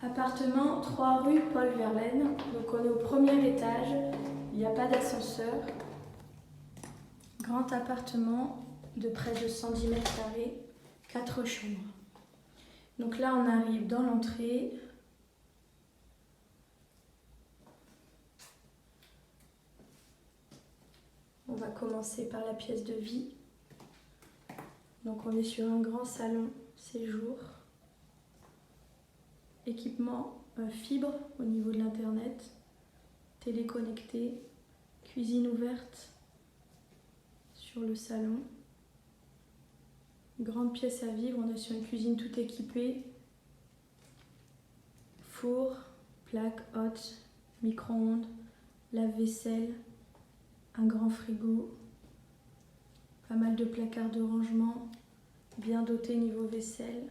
Appartement 3 rue Paul Verlaine. Donc on est au premier étage, il n'y a pas d'ascenseur. Grand appartement de près de 110 mètres carrés, 4 chambres. Donc là on arrive dans l'entrée. On va commencer par la pièce de vie. Donc on est sur un grand salon séjour. Équipement fibre au niveau de l'internet, télé connectée, cuisine ouverte sur le salon. Grande pièce à vivre, on est sur une cuisine tout équipée. Four, plaque haute, micro-ondes, lave-vaisselle, un grand frigo, pas mal de placards de rangement, bien doté niveau vaisselle.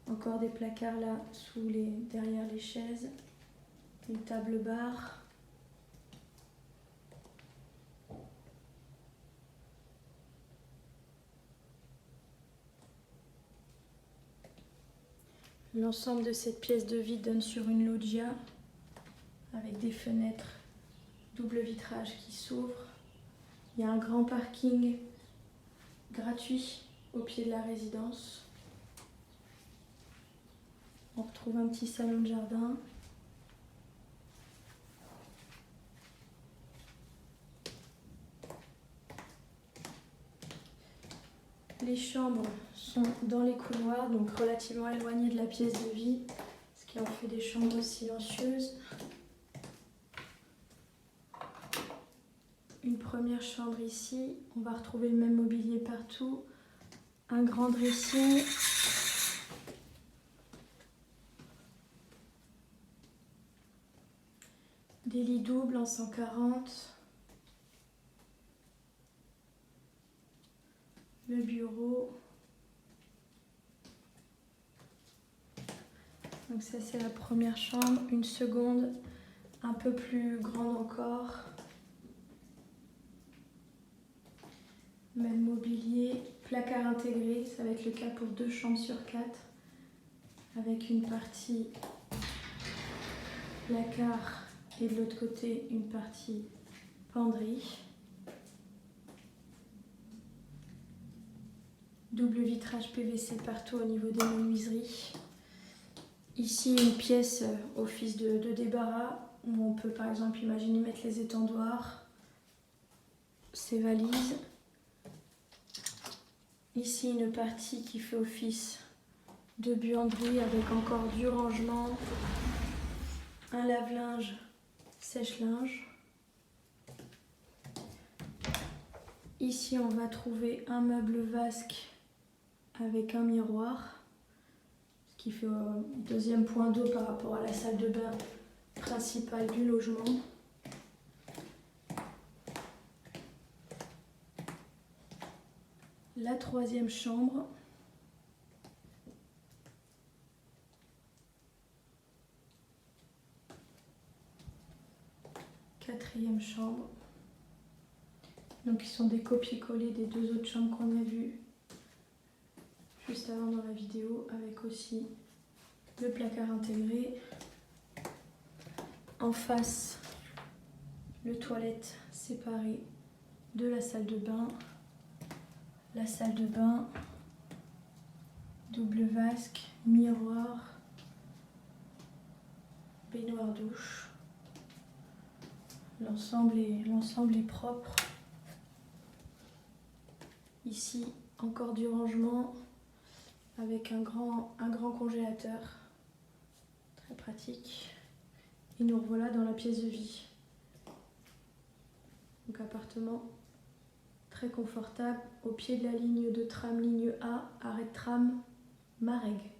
Encore des placards là derrière les chaises, une table bar. L'ensemble de cette pièce de vie donne sur une loggia avec des fenêtres double vitrage qui s'ouvrent. Il y a un grand parking gratuit au pied de la résidence. On retrouve un petit salon de jardin. Les chambres sont dans les couloirs, donc relativement éloignées de la pièce de vie, ce qui en fait des chambres silencieuses. Une première chambre ici, on va retrouver le même mobilier partout. Un grand dressing. Des lits doubles en 140. Le bureau. Donc ça c'est la première chambre. Une seconde, un peu plus grande encore. Même mobilier, placard intégré, ça va être le cas pour 2 chambres sur 4. Avec une partie placard et de l'autre côté une partie penderie. Double vitrage PVC partout au niveau des menuiseries. Ici une pièce office de débarras où on peut par exemple imaginer mettre les étendoirs, ses valises. Ici une partie qui fait office de buanderie avec encore du rangement, un lave-linge, sèche-linge. Ici on va trouver un meuble vasque avec un miroir, ce qui fait un deuxième point d'eau par rapport à la salle de bain principale du logement. La troisième chambre. Quatrième chambre. Donc ils sont des copier-coller des 2 autres chambres qu'on a vues juste avant dans la vidéo, avec aussi le placard intégré. En face, le toilette séparé de la salle de bain. La salle de bain, double vasque, miroir, baignoire douche. L'ensemble est propre. Ici, encore du rangement avec un grand congélateur, très pratique. Et nous revoilà dans la pièce de vie. Donc appartement très confortable au pied de la ligne de tram, ligne A, arrêt de tram Marègue.